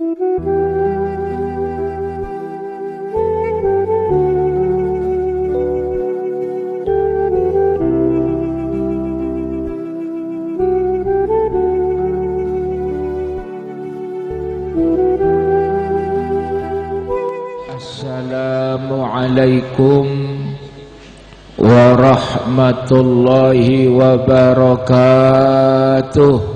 Assalamualaikum warahmatullahi wabarakatuh.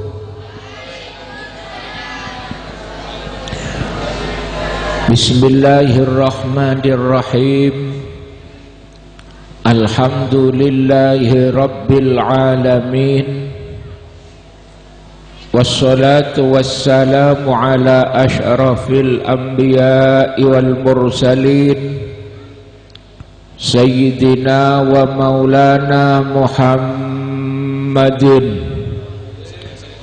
Bismillahirrahmanirrahim. Alhamdulillahi rabbil alamin. Wassalatu wassalamu ala ashrafil anbiya'i wal mursalin Sayyidina wa maulana Muhammadin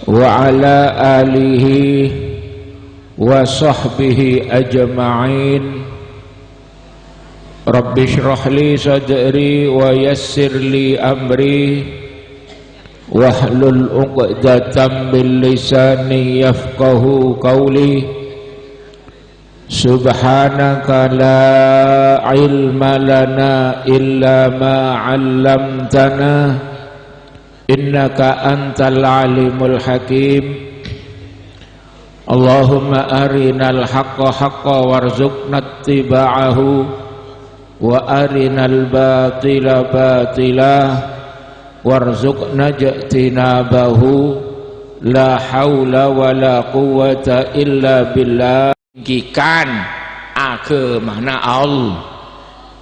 wa ala alihi wa sahbihi ajma'in. Rabbi shrah li sadri wa yassir li amri wahlul 'uqdatam min lisani yafqahu qawli. Subhanaka la ilma lana illa ma 'allamtana innaka antal alimul hakim. Allahumma arinal haqqa haqqa warzuqna ittiba'ahu wa arinal batila batilah warzuqna ijtinabahu. La haula wala quwwata illa billah. Gikan agamana Allah,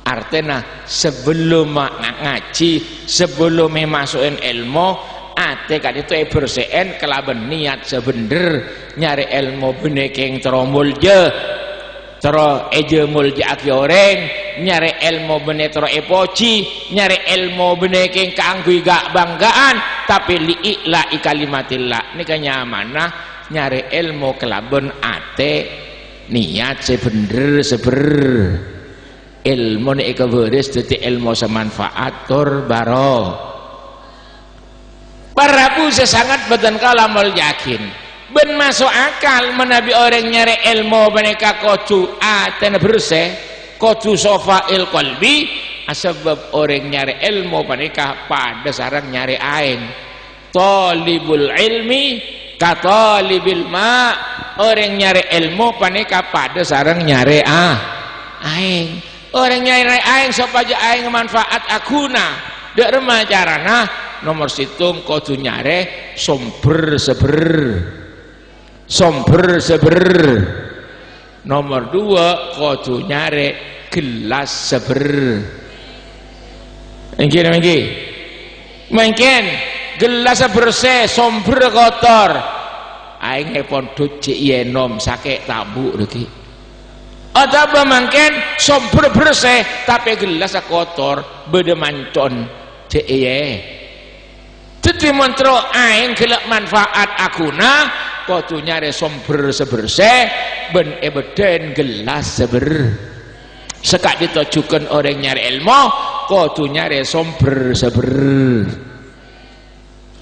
artinya sebelum ngaji, sebelum masukin ilmu, ate kan itu bersihin kelaban niat sebener nyari ilmu beneking teromulje tero eje mulja aki orang, nyari ilmu bener tero epoci, nyari ilmu beneking keanggui gak banggaan tapi li'ila ikalimatillah. Ini kenyamana nyari ilmu kelaban ate niat sebener ilmu ni ikaberis detik ilmu semanfaat tur baro parabu sesangat badan kalamal yakin ben masuk akal menabi orang nyari ilmu mereka kocu atena bersih kocu sofail qalbi asbab orang nyari ilmu mereka pada sarang nyari aing talibul ilmi katalibil ma. Orang nyari ilmu panika pada sarang nyari aing. Orang nyari aing supaya aing manfaat akuna dek remajarana nomor situng kudu nyari somber seber. Nomor dua kudu nyari gelas seber. Mungkin gelas bersih somber kotor aing pondok cek yenom sakit tabuk lagi. Atau mungkin somber bersih tapi gelas kotor beda mancon cek ye. Jadi mentro aing gelak manfaat akuna kudu nyari somber sebersih ben ebeden gelas seber. Sekak ditujukan orang nyari ilmu kudu nyari somber seber.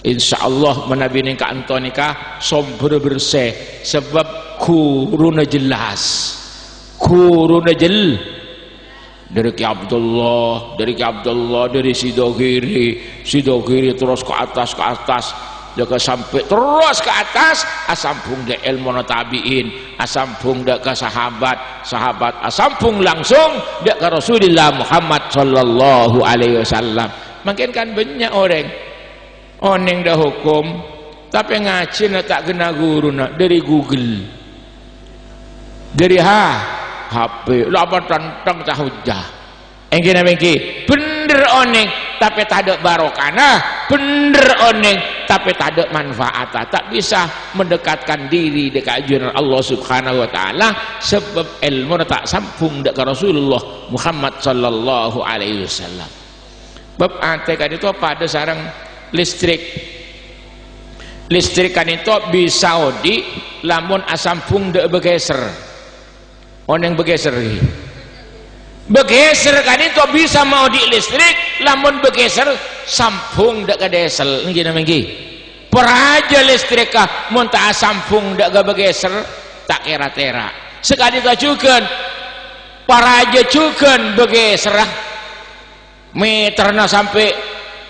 Insyaallah menabi ning ka antonika somber bersih sebab kuruna jelas dari Ki Abdullah dari Sidogiri terus ke atas jaga sampai terus ke atas asampung de ilmu tabiin asampung de ke sahabat asampung langsung de ke Rasulullah Muhammad sallallahu alaihi wasallam. Makin kan banyak orang oneng dah hukum tapi ngaji nak tak kena guru nak dari Google dari HP lapan tentang tak hujah engkina mengki bener oneng tapi tak ada barokana bener oneng tapi tak ada manfaat tak bisa mendekatkan diri dekat ajaran Allah subhanahu wa ta'ala sebab ilmu tak sambung dekat Rasulullah Muhammad sallallahu alaihi wasallam. Bab ate kan itu pada sarang listrik kan itu bisa di lamun asampung dek begeser oneng begeser kan itu bisa mau di listrik lamun begeser sampung dek kadesel ini gini peraja listrik kah mun tak asampung dek begeser tak kira tera sekali tajukan para aja juga bagi serah meterna sampai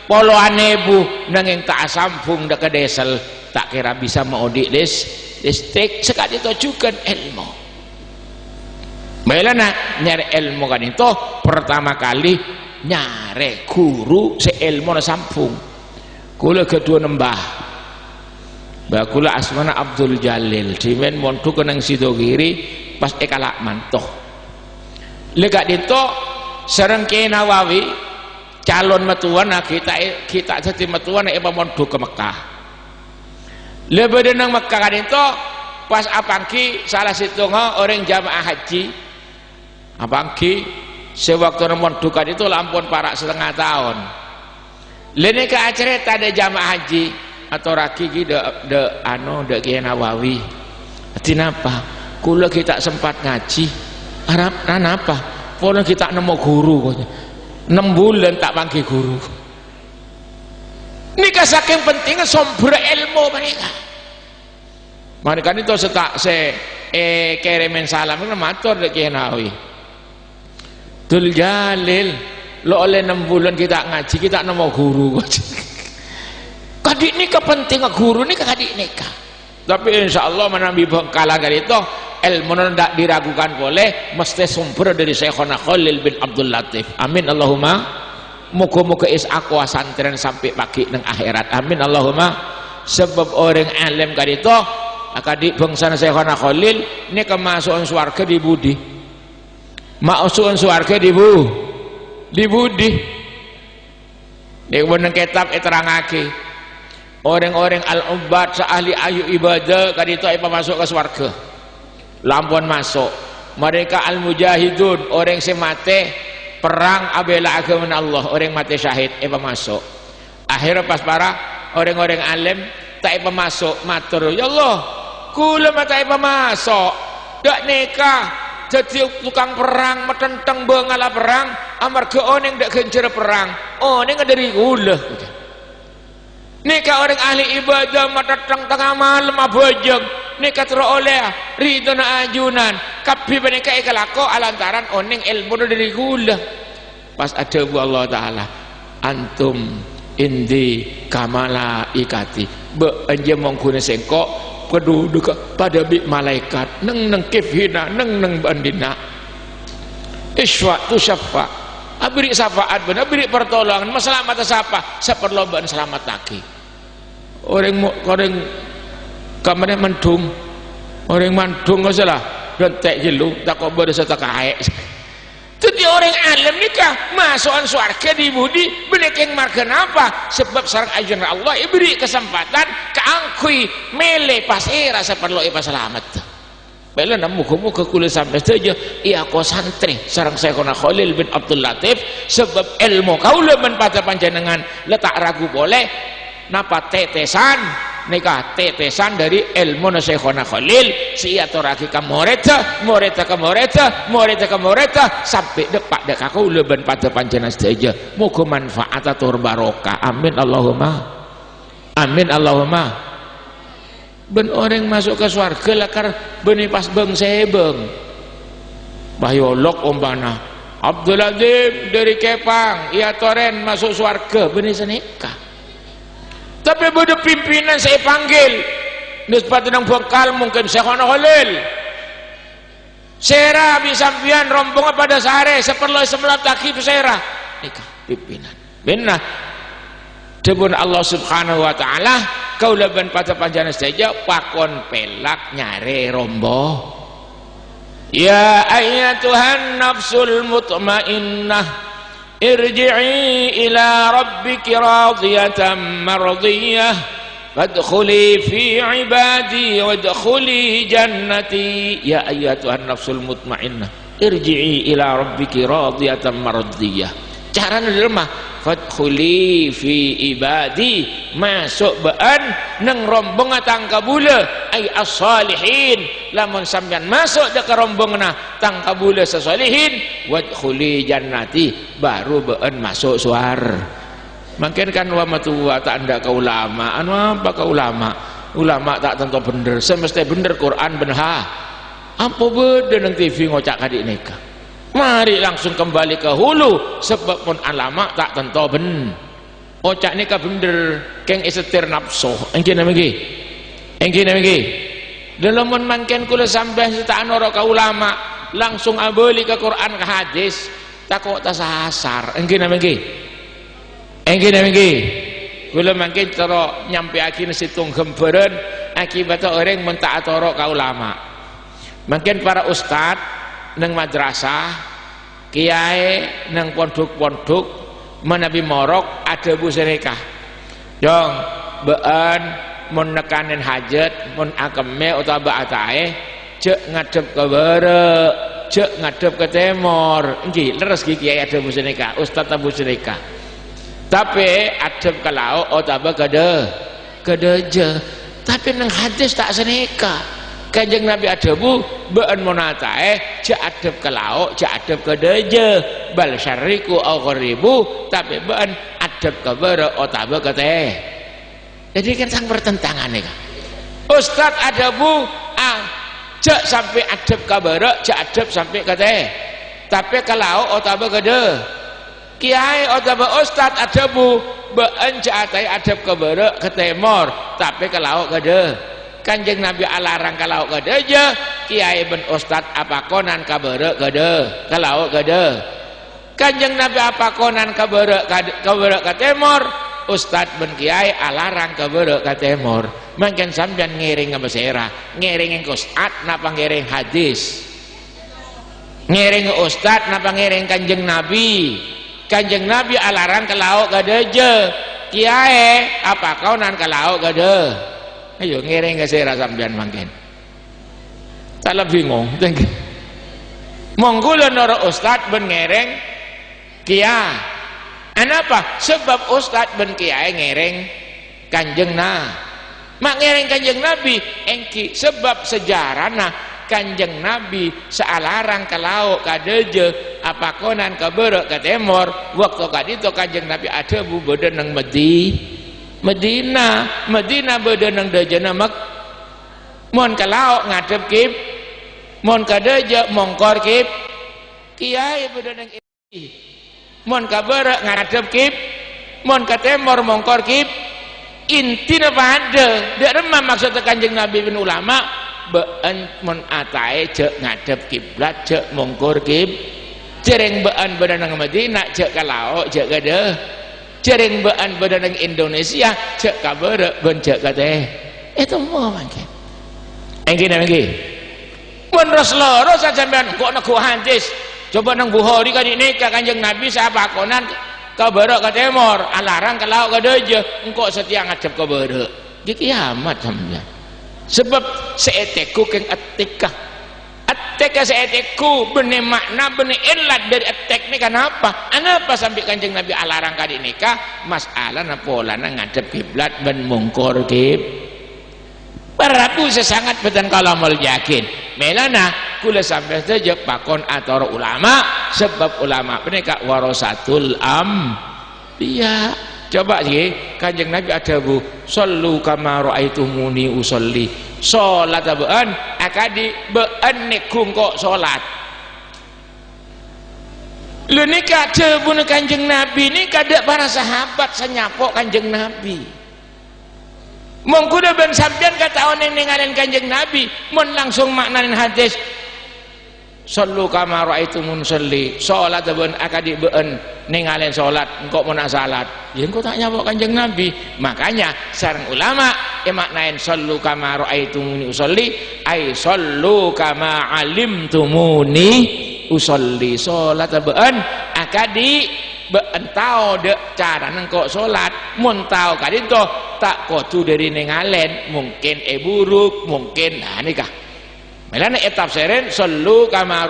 poloan ebu nanging tak sampung dak desel tak kira bisa mau di listrik sekali tajukan ilmu melana nyari ilmu kan itu pertama kali nyari guru seilmu na sampung kula kedua nembah bakula asmana Abdul Jalil dimen montu kenang Sidogiri pas ekalak mantoh lega dito sareng Kiai Nawawi calon metuan kita jadi metuan eba montu ke Mekah lebih nang Mekah kan itu pas apangki salah situnga orang jamaah haji apangki sewaktu montu kan itu lampun parak setengah tahun lene ke acara ada jamaah haji atau raki de Kiai Nawawi kenapa kula kita sempat ngaji Arab apa pola kita nemu guru 6 bulan tak panggil guru ini saking pentingnya sumber ilmu mereka itu setak kirimin salam itu matur de Kiai Nawawi Abdul Jalil lo oleh 6 bulan kita ngaji kita nemu guru kadik nikah penting guru nikah kadik nikah tapi insya Allah menambi bengkalan dari itu ilmu tidak diragukan boleh mesti sumber dari Syekhona Khalil bin Abdul Latif amin Allahumma muka-muka is'aqwa santren sampai pagi nang akhirat amin Allahumma sebab orang alim kali itu kadik bangsa Syekhona Khalil ini kemasukan suarga di budi masukan suarga di budi di kemudian kitab terangake orang-orang al-ubad seahli ayu ibadah kan itu apa masuk ke surga lampun masuk mereka al-mujahidun orang semate perang abela agama Allah orang mati syahid apa masuk akhirnya pas para orang-orang alim tak apa masuk matur ya Allah kula mata apa masuk dak nikah jadi tukang perang metenteng bengala perang amarga oneng dak gencer perang oneng dari kula nikah orang ahli ibadah matang tengah malam abojeng nikah teroleh ridho na ajunan kapi menikah ikalako alantaran oneng ilmu dari gula pas ada bu Allah Ta'ala antum indi kamala ikati beanje mongkune sengkok keduduk pada bi malaikat neng kifhina neng bandina iswa tu syafa beri syafaat benar beri pertolongan masalah mata siapa seperlombaan selamat lagi orang kamarnya mendung orang mandung nggak salah dan tak jelu tak kau berdosa kae jadi orang alim nikah masukan surga di budi beneking marga apa sebab sarang ajaran Allah beri kesempatan keangkui mele pasira seperlo ipa selamat bela muka-muka kulit sampai saja iya kau santri sarang Syekhona Khalil bin Abdul Latif sebab ilmu kau lemen pada panjenengan letak ragu boleh napa tetesan nikah tetesan dari ilmu Syekhona Khalil si atau raki kamoreta sampai depak dek aku lemen pada panjenengan saja muka manfaat atau barokah amin Allahumma ben orang masuk ke surga lakar benih pas beng sebeng bayolok ombana Abdul Azim dari Kepang iya toren masuk surga benih senikah tapi pada pimpinan saya panggil nisbat nang bekal mungkin Syekhona Khalil sera bisampian rombongan pada sehari seperlo sebelah takib sera nikah pimpinan benar debun Allah Subhanahu wa Ta'ala kau leban pada panjana saja pakon pelak nyare rombo ya ayyatuhan nafsul mutmainnah irji'i ila rabbiki radiyatan mardiyah fadkhuli fi ibadi wadkhuli jannati ya ayyatuhan nafsul mutmainnah irji'i ila rabbiki radiyatan mardiyah caranya lemah fadkhuli fi ibadi masuk baan neng rombongan tangkabula ay as-salihin lamun sampean masuk dak rombongan tangkabula sesalihin wadkhuli jannati baru baan masuk suar makin kan wa matua tak ndak ka ulama anu apa ka ulama tak tentu bener semesti bener Quran bener Apa beda nang TV ngocak kadik nikah? Mari langsung kembali ke hulu, sebab pun alama tak tentu ben. Ocak nikah bener, keng isetir nafsu. Engke namanya dalam mangken kula sampai setaan ora ka ulama, langsung abeli ke Quran ke hadis, tak kok tasasar. Engke namanya kula mangken cara nyampeakin situng gemberen akibat orang mentaat ora ka ulama. Mangken para ustad nang madrasah, kiai nang pondok-pondok menabi morok ada bu sedekah. Jong bean mun nekanin hajat mun akeme utawa ba'atae cek ngadep ke bare, cek ngadep ke timur. Nggih leres ki kiai ada bu sedekah, ustad abu sedekah. Tapi adep ke laut utawa ke deje. Tapi nang hadis tak sedekah. Kanjeng Nabi adabu beun monatae cek adep ke laut cek adep ke deje bal syariku au gharibu tapi beun adep ke bare utawa ke teh. Jadi kan sang pertentangan nih. Ustad adabu cek sampai adep ke bare cek adep sampai ke teh. Tapi ke laut utawa ke de. Kiai utawa ustad adabu beun cek atai adep ke bare ke timur tapi ke laut ke de. Kanjeng Nabi alarang kalau gede aja kiai ben ustad apa konan kabere gede kalau gede. Kanjeng Nabi apa konan kabere ke timur ustad ben kiai alarang kabere ke timur. Mungkin sampean ngiring apa sera ngiring ustad napa ngiring hadis ngiring ustad napa ngiring kanjeng Nabi. Kanjeng Nabi alarang kalau gede aja kiai apa konan kalau gede. Ayo ngiring ke sera sampean mangken. Tak bingung. Monggo noro ustad ben ngiring kiai. Kenapa? Sebab ustad ben kiai ngiring kanjeng mak ngiring kanjeng Nabi engki sebab sejarahna kanjeng Nabi sealarang ke laut ke deje apa konan ke bere ke timur waktu kaditu kanjeng Nabi ada bu badan nang Medina beda nang dajana mak mon ka laok ngadep kip mon ka daja mongkor kip kiai beda nang mon ka bara ngadep kip mon ka timur mongkor kip intina pada dak remah maksud kanjeng Nabi bin ulama beun mon atae cek ngadep kiblat cek mongkor kip cereng beun beda nang Medina cek ka laok cek ka de cereng bean badan Indonesia cek kabar ben cek kate itu mau mangke engke nangge mun Rasulullah sampean kok nek hadis coba nang Bukhari kan ini kanjeng Nabi sapa konan kabar ka timur alarang kalau ka deje engko setia ngadep ka bare di kiamat sampean sebab seeteku keng etika Teka seeteku benih makna benih ilat dari etek ini kenapa? Kenapa sampai kanjeng Nabi alarang kali nikah? Masalah na pola na ngadep kiblat ben mungkor kib. Barapu sesangat betan kalamul yakin. Melana kula sampai saja pakon atau ulama sebab ulama mereka warasatul dia. Coba sih kanjeng Nabi ada bu sallu kama raaitumuni usolli salat bean akadi bean nekung kok salat lu nikah cebun kanjeng Nabi ni kada para sahabat senyapok kanjeng Nabi mongkuda ben sampean kata oneng ninggalin kanjeng Nabi mun langsung maknanin hadis sallu kama raaitumuni usolli salat bean akadi bean ninggalin salat engkau mau salat ya engkau tak nyapa kanjeng Nabi makanya sareng ulama maknain sallu kama raaitumuni usolli ay sallu kama alimtumuni usolli salat beun akadi beun tau de cara engkau salat mun tau kadito tak kudu dari ningalen mungkin buruk mungkin nikah melana tafsirin sallu kama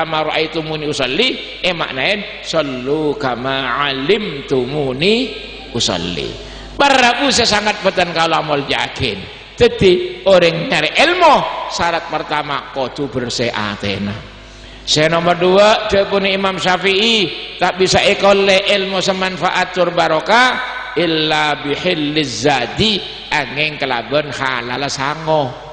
raaitumuni usolli maknain sallu kama alimtumuni usolli baraku sesangat petan kalamul yakin jadi orang nyari ilmu syarat pertama kudu bersih atena nomor dua jepuni Imam Syafi'i tak bisa ikole ilmu semanfaat tur barokah illa bihilliz zadi angin kelaban halal sango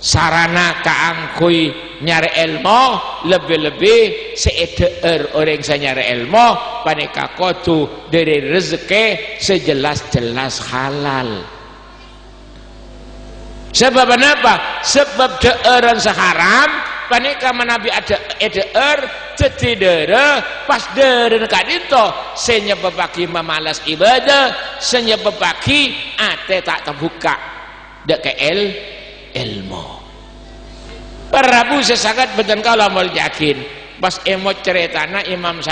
sarana kaangkui nyari ilmu lebih-lebih seeder orang saya nyari ilmu panika kotu dari rezeki sejelas-jelas halal. Sebab apa? Sebab deeran seharam panika menabi ada eder tetidere pas deren kadito senyebabaki memalas ibadah senyebabaki ate tak terbuka dek ilmu. Prabu sesakat beten kala mal yakin pas emot ceritana Imam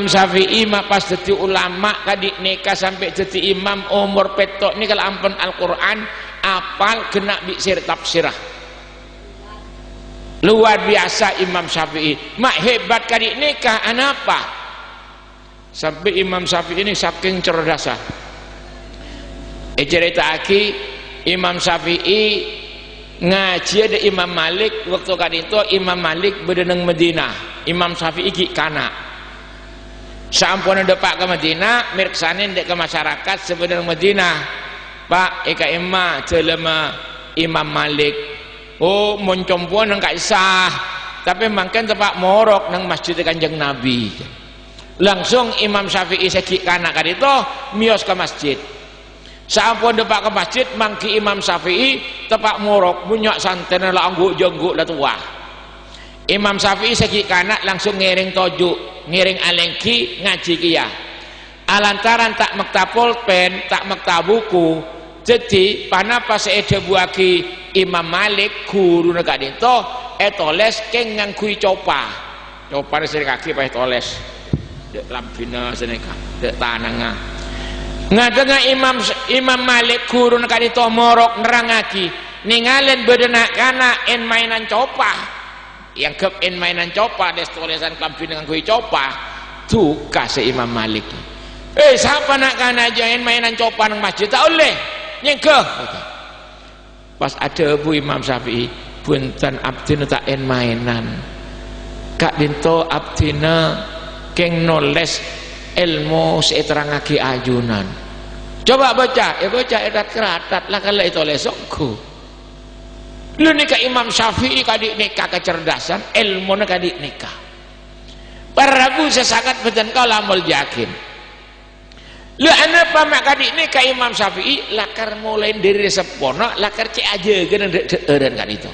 Syafi'i mah pas jadi ulama kadik nikah sampai jadi imam umur petok ini kalau ampun Al-Quran apal kena biksir tafsirah luar biasa Imam Syafi'i mak hebat kadik nikah anapa sampai Imam Syafi'i ini saking cerdasah cerita aki Imam Syafi'i ngaji ada Imam Malik waktu kan itu Imam Malik berdeneng Medina Imam Syafi'i ki kana sampun depak ke Medina mirksanin dek ke masyarakat sebenarnya Medina Pak eka emma celema Imam Malik oh moncompuan nang sah tapi makan tepak morok nang masjid Kanjeng Nabi langsung Imam Syafi'i seki kana kan itu mios ke masjid sampun depak ke masjid mangki Imam Syafi'i tepak morok bunyak santen la angguk jengguk la tua Imam Syafi'i seki kanak langsung ngiring tojuk ngiring alengki ngaji kia alantaran tak makta pulpen tak makta buku jadi panapa seede buaki Imam Malik guru negak dito etoles keng ngangkui copa sering kaki pakai toles dek lampina seneka dek tananga ngadenge Imam Malik guru negak dito morok nerangaki ningalen bedenak kana en mainan copa yang kepen mainan copa des tulisan kelampin dengan kui copa tuh kasih Imam Malik siapa nak kana jangan mainan copa nang masjid tak oleh nyengkeh pas ada bu Imam Syafi'i punten abdina tak en mainan kak dinto abdina keng noles ilmu seterangaki ajunan coba baca baca edat keratat lah kalau itu lesokku lu nikah Imam Syafi'i kadik nikah kecerdasan ilmu kadik nikah Prabu sesakat beten kau lamul yakin lu anapa mak kadik nikah Imam Syafi'i lakar mulai dari sepono lakar cek aja gana dek kan itu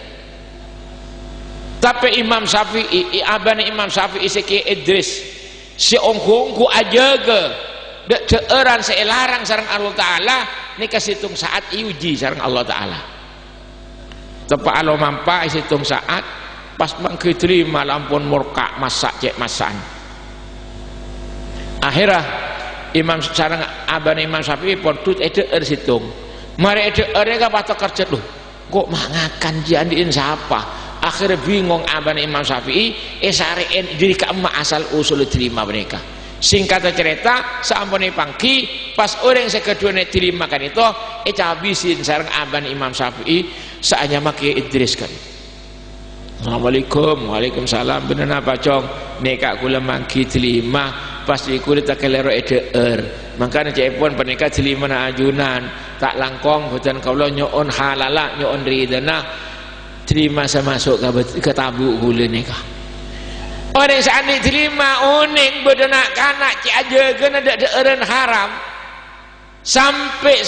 tapi Imam Syafi'i abane Imam Syafi'i seki Idris si ongku aja ke dek deeran selarang sarang Allah Ta'ala nikah situng saat iuji sarang Allah Ta'ala tepak alo mampa hitung saat pas mangki terima lampun murka masak cek masan akhirnya Imam sarang aban Imam Syafi'i pun tut eder situng mari eder ka patok kerja loh kok mangakan jandiin siapa akhirnya bingung aban Imam Syafi'i sarein diri ka emak asal usul terima mereka singkat cerita sampun pangki pas orang sekedua terima kan itu habisin sarang aban Imam Syafi'i saatnya maki Idris kan Assalamualaikum waalaikumsalam bener apa cong nekak kula mangki telima pas dikulit tak kelero eder makanya cepon penikah telima na ajunan tak langkong bukan kaulah nyoon halala nyoon ridana terima saya masuk ke tabu kula nikah orang saat diterima unik bedenak kanak aja kena eren haram sampai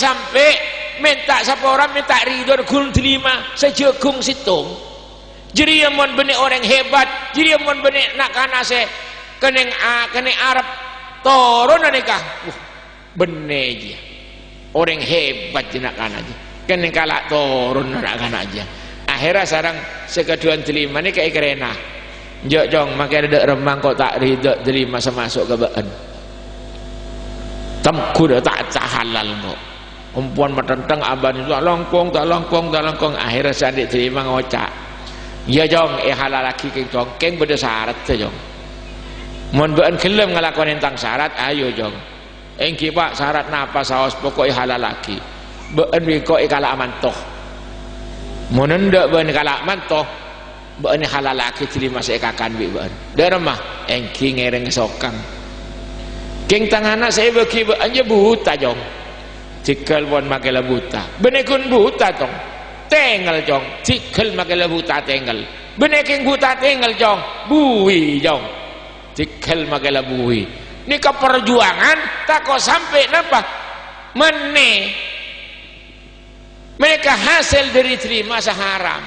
minta siapa orang minta ridho gul terima sejagung situng jadi yang benih orang hebat jadi yang benih nak kana se keneng Arab turun nikah benih aja orang hebat jenak kana aja keneng kalak turun nak kana aja akhirnya sarang sekeduan terima ini kayak kerena jong makai ada remang kok tak ridho terima semasuk ke baan temku dah tak halal kok umpuan matentang aban itu tak longkong akhirnya saya diterima ngocak ya jong halal laki keng beda syarat tu jong mohon baan kelem ngelakuan tentang syarat ayo jong engki pak syarat napa saos pokok halal laki baan wiko kala aman toh mohon ndak baan kala aman toh baan halal laki terima saya kakan baan dari mah engki ngereng sokang keng tangan saya bagi baan je buta jong cikal pun makai buta benekun buta tong tengel jong tikel makala buta tengel beneking buta tengel jong buwi jong tikel makala buwi ini keperjuangan tak kok sampai napa meneh mereka hasil dari terima seharam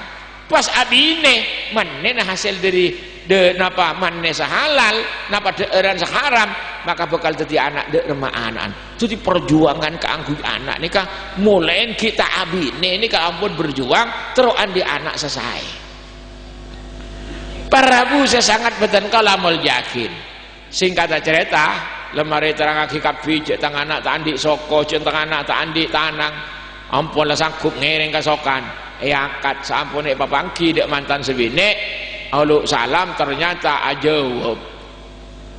pas abine meneh hasil dari napa maneh sahalal napa deeran seharam maka bakal jadi anak dermaan jadi perjuangan keanggu anak nikah mulai kita abine ini ampun berjuang teruan di anak selesai Prabu sangat beten kalamul yakin singkat cerita lemari terang aki kapi cek tang anak tak andik soko cek tang anak tak andik tanang ampun lah sanggup ngereng kasokan angkat sampun papangki dek mantan sebine Alu salam ternyata ajawab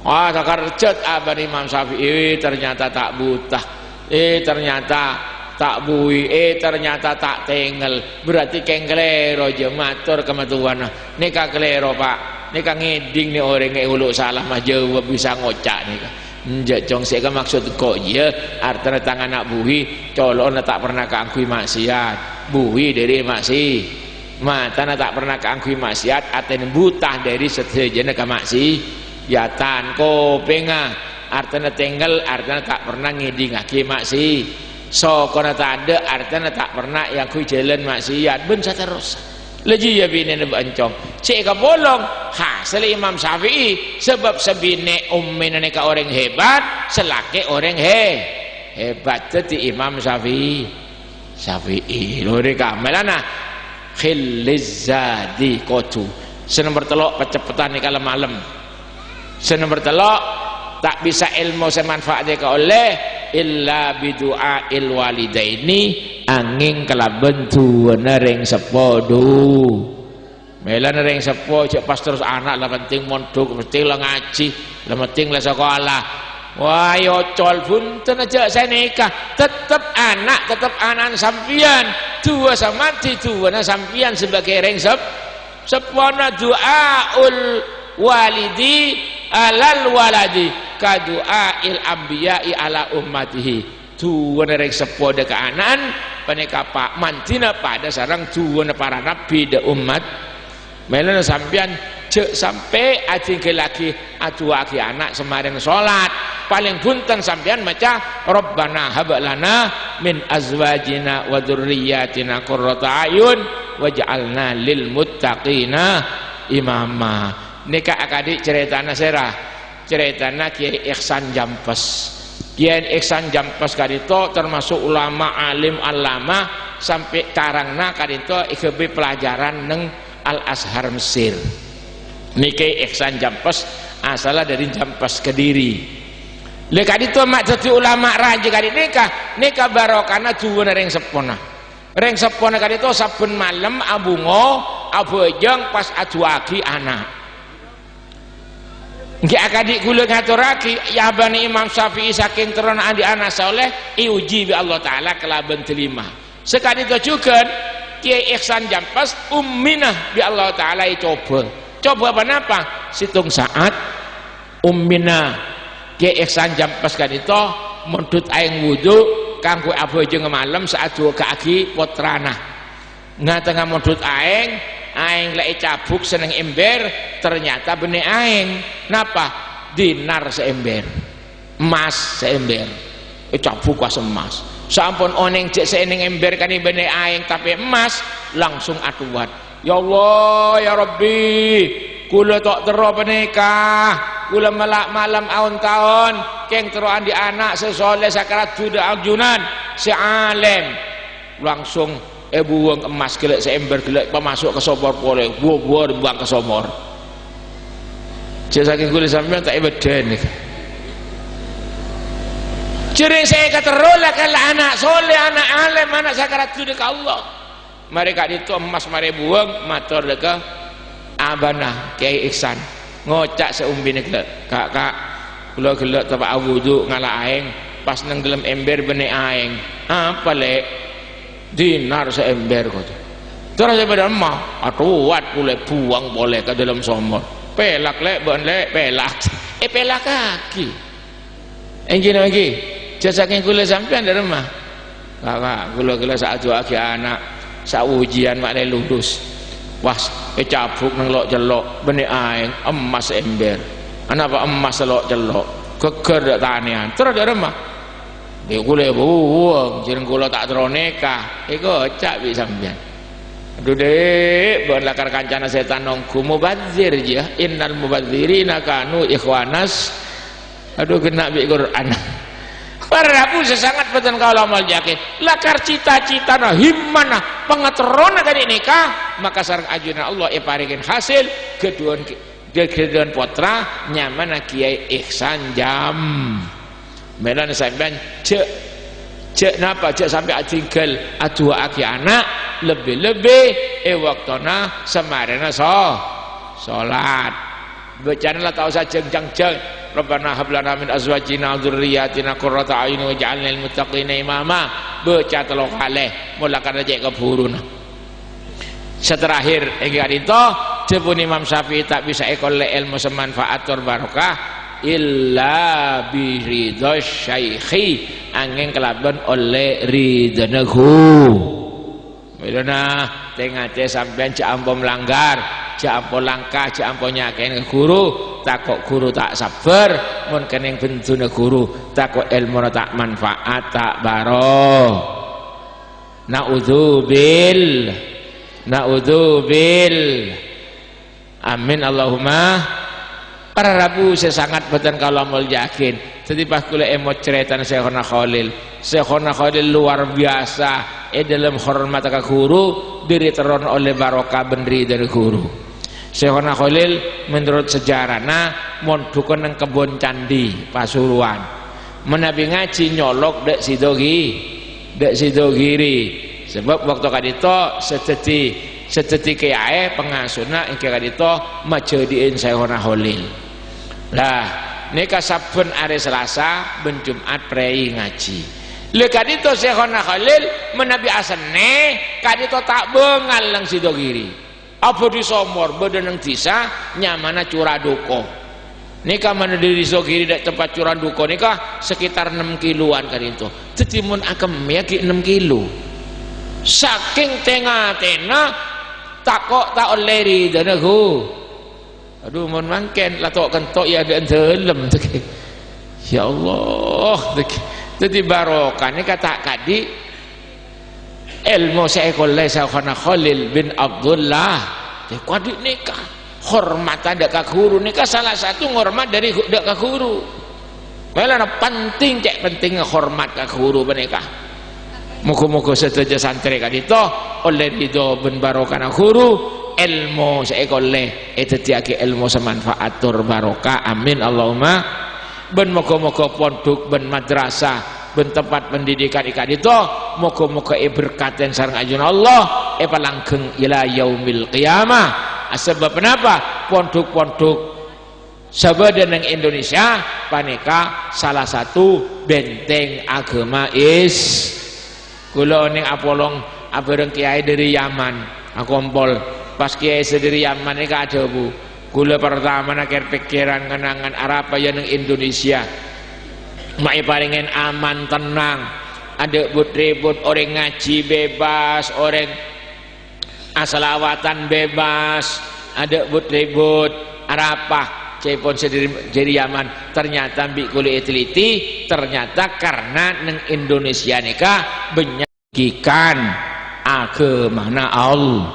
tak kerjat abang Imam Syafi'i ternyata tak buta ternyata tak bui ternyata tak tengel berarti kenglero jematur kematuan nika klero pak nika ngeding nih orang yang ulu salam ajawab bisa ngocak nika jong saya maksud kok ya artinya tangan anak bui colon tak pernah keangkui maksiat bui dari maksiat mata tak pernah keangkui maksiat aten buta dari sejenis kemaksiatan kopenga artinya tinggal artinya tak pernah ngidingaki maksiat so kena tak ada artinya tak pernah yang kui jalan maksiat bensa terus leji ya bini nebancong cek bolong hasil Imam Syafi'i sebab sebine ummin neka orang hebat selake orang hebat jadi Imam Syafi'i lori kamelana khilizadi kotu senomor telok kecepatan nih kalau malam senomor telok tak bisa ilmu semanfaatnya oleh illa bidu'a il walidaini angin kalaben tuwana ring sepodo melan ring sepo cek pas terus anak lah penting mondok penting lah ngaji lah penting lah sekolah wah yo col punten aja saya nikah tetap anak sampian dua sama dua sampian sebagai ring sepona du'aul walidi alal waladi ka du'ail anbiya'i ala ummatihi dua ring sepoda ke anan paneka pak mantina pada sarang dua para nabi de umat melana sampian cek sampai ajing ke laki acuaki anak semarin sholat paling punten sampean maca Rabbana hab lana min azwajina wa dzurriyyatina qurrata ayun waj'alna lil muttaqina imama nika akadik ceritana serah ceritana Kiai Ihsan Jampes Kiai Ihsan Jampes kadito termasuk ulama alim alama sampai karangna kadito ikebe pelajaran neng Al Azhar Mesir niki Ihsan Jampes asalnya dari Jampes Kediri leka itu mak jadi ulama raja kali nikah barokana juwana ring sepona kali itu saben malam abungo abojong pas ajuaki anak nggih akadik kula ngaturaki ya bani Imam Syafi'i saking terona andi anak soleh iuji bi Allah taala kelaben telima sekali itu juga Kiai Ihsan Jampes umminah bi Allah taala coba apa situng saat ummina Kiai Ihsan Jampes kan itu mendut aing wudu kanggo abojeng malam saat dua kaki potrana ngatengah mendut aing lek cabuk seneng ember ternyata benih aing napa dinar seember emas seember cabuk was emas sampun oneng cek seening ember kan benih aing tapi emas langsung atuat ya Allah ya Rabbi kula tok tero penikah kula melak malam tahun keng teroan di anak sesoleh sakarat juda aljunan si alim langsung buang emas gelek seember gelek masuk ke sobor boleh buang ke sobor jadi saking kula sampean tak ibeden jadi saya katerola kalau anak soleh anak alim anak sakarat juda ke Allah mereka itu emas mari buang matur deka abana Kiai Ihsan ngocak seumbine gelek kak kula gelek tapak wudu ngalah aing pas nang gelem ember benek aing apa lek dinar seember kok terus pada emah atuat boleh buang boleh ke dalam somor pelak lek bon lek pelak pelak kaki enggi jasa saking kula sampean dari rumah kakak kula saat aki anak saujian mak le lulus wah cabuk nang lok jelok benih aing emas ember apa emas lok jelok keker dak tanian terus ada mah dia kule buang jeneng kula tak teroneka iku cak bi sampean aduh dek bon lakar kancana setan nongku mubadzir ya innal mubadzirina kanu ikhwanas aduh kena bi Quran Parabu sesangat beten kalau amal yakin lakar cita-cita na himmana pengeterona kali nikah maka sareng ajuna Allah paringin hasil keduan potra nyamana Kiai Ihsan Jam melan sampean cek napa cek sampai tinggal adua aki anak lebih-lebih waktuna semarena salat bacana lah tahu saja jeng Rabbana hab lana min azwajina wa dzurriyyatina qurrata a'yun waj'alna lil muttaqina imama baca telo kalih mula kana cek keburun seterakhir enggal itu jepun Imam Syafi'i tak bisa ekole ilmu semanfaat tur barokah illa bi ridha syaikhi angin kelaban oleh ridhanehu bedana tengah sampean cek ampo melanggar cek ampo langkah cek ampo nyaken ke guru takok guru tak sabar mun kening bentune guru takok ilmu tak manfaat tak baro naudzubil amin Allahumma para rabu sesangat beten kalau mau yakin jadi pas kula emot cerita Syekhona Khalil luar biasa dalam hormat ke guru diri teron oleh barokah benri dari guru Syekhona Khalil menurut sejarah mon dukun nang kebon candi Pasuruan menabi ngaji nyolok dek sidogiri sebab waktu kadito seteti kiai pengasuna ingke kadito majadiin Syekhona Khalil lah nika saben hari Selasa ben Jumat prei ngaji le kadito Syekhona Khalil menabi asene kadito tak bengal lang sidogiri apa di somor bedeneng disa nyamana curah duko nikah mana diri sogiri dak tempat curah duko nikah sekitar 6 kiloan kan itu tetimun akem ya ki 6 kilo saking tengah-tengah takok tak oleri danaku aduh mon mangken latok kentok ya ada dalam ya Allah jadi barokah nikah tak kadi ilmu seekol Syekhona Khalil bin Abdullah kuadik nikah hormat ada ke guru nikah salah satu hormat dari dak ke guru malah penting cek penting hormat ke guru menikah muka-muka setuju santri kadito oleh itu ben barokah guru ilmu seekol itu tiaki ilmu semanfaat tur barokah amin Allahumma ben muka-muka pondok ben madrasah ben tempat pendidikan ikat itu muka-muka berkaten sareng ajun Allah palanggeng ila yaumil qiyamah sebab kenapa pondok-pondok sabada nang Indonesia paneka salah satu benteng agama kula ning apolong abareng kiai dari Yaman aku ompol pas kiai dari Yaman nika ada bu kula pertama nak pikiran kenangan Arab ya nang Indonesia mai paringen aman tenang ada ribut orang ngaji bebas orang asalawatan bebas ada ribut arapah cepon jadi Yaman ternyata bi kulit teliti ternyata karena neng Indonesia nikah menyaksikan agama Allah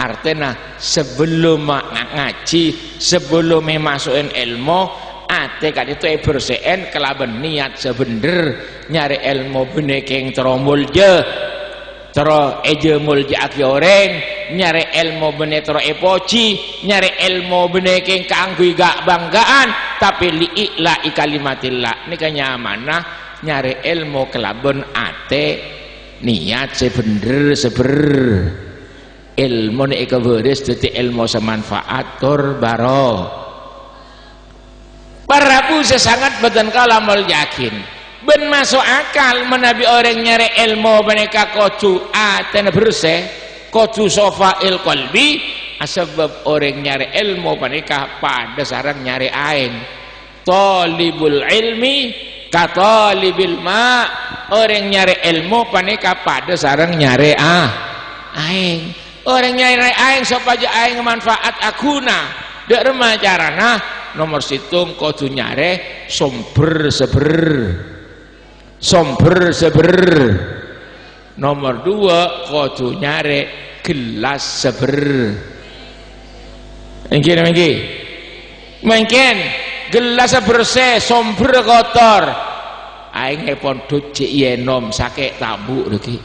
artinya sebelum ngaji sebelum masukin ilmu ate kadito bersen kelaban niat sebener nyari ilmu benekeng teromul je tero eje mulje aki orang nyari ilmu benek tero epoci nyari ilmu benekeng keanggui gak banggaan tapi li'ikla ikalimatillah ini kanyamana nyari ilmu kelaban ate niat sebener ilmu ni ikaberis jadi ilmu semanfaat tur baro para bu sesangat beten kalamul yakin ben masuk akal menabi orang nyari ilmu mereka kocu atena bersih kocu sofail qalbi sebab orang nyari ilmu mereka pada sarang nyari ain talibul ilmi katalibil ma orang nyari ilmu mereka pada sarang nyari aing. Orang nyari aing supaya aing manfaat akuna. Dak remah carana nomor situng kudu nyare somber seber. Nomor dua kudu nyare gelas seber. Mungkin gelas bersih somber kotor. Aing pondut cek yenom sakit tabu lagi.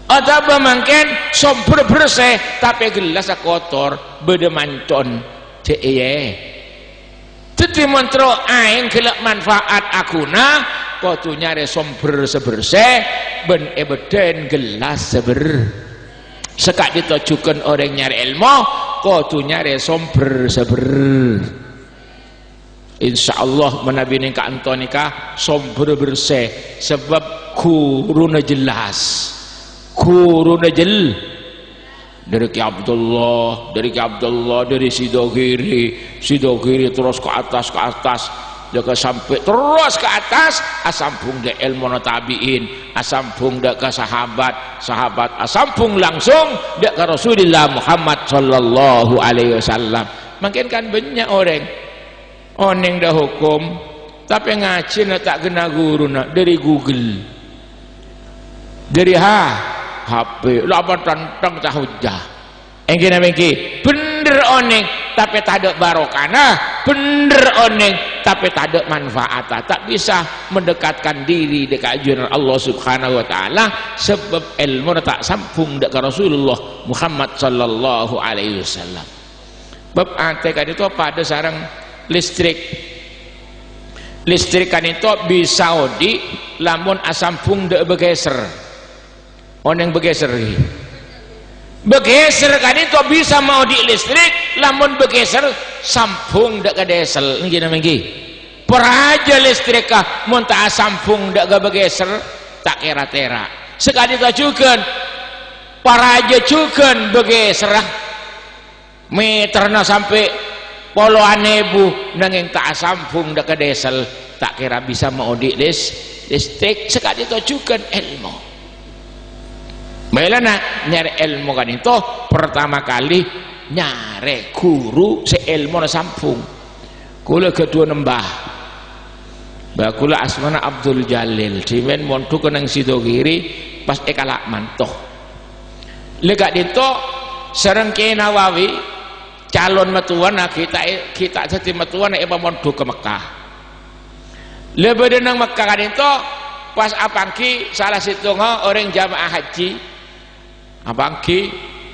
Atau mungkin somber bersih tapi gelas kotor beda mancon cek ye. Jadi mentro aing gelak manfaat akuna kudu nyari somber sebersih ben ebeden gelas seber. Sekak ditujukan orang nyari ilmu kudu nyari somber seber. Insyaallah menabi nikah antonika somber bersih sebab kuruna jelas. Kuruna jel dari Ki Abdullah, dari Sidogiri terus ke atas jaga sampai terus ke atas asampung de ilmu tabiin, asampung de ke sahabat asampung langsung de ke Rasulullah Muhammad sallallahu alaihi wasallam. Makin kan banyak orang oneng dah hukum tapi ngaji tak kena guru nak dari Google, dari HP lapan tentang cahujah engkina mengki bener oneng tapi tak ada barokana, bener oneng tapi tak ada manfaat, tak bisa mendekatkan diri dekat ajaran Allah subhanahu wa ta'ala sebab ilmu tak sambung dekat Rasulullah Muhammad sallallahu alaihi wasallam. Bab ante kan itu pada sarang listrik kan itu bisa odi lamun asampung dek begeser oneng begeser kan itu bisa mau di listrik lamun begeser sampung dek ke desel ngina mengki peraja listrik kah mun tak sampung dek ke begeser tak kira-tera sekali tajukan paraja cukan begeser meterna sampai poloan ebu nanging tak sampung dek ke desel tak kira bisa mau di listrik sekali tajukan ilmu. Baiklah nyari ilmu kan itu pertama kali nyari guru seilmu na sampung. Kula kedua nembah. Bakula asmana Abdul Jalil. Dimen montu kenang Sidogiri pas ekalak mantoh. Lekat itu sareng Kiai Nawawi calon metuan kita jadi metuan eba montu ke Mekah. Lebih nang Mekah kan itu pas apangki salah situnga orang jamaah haji. Abangki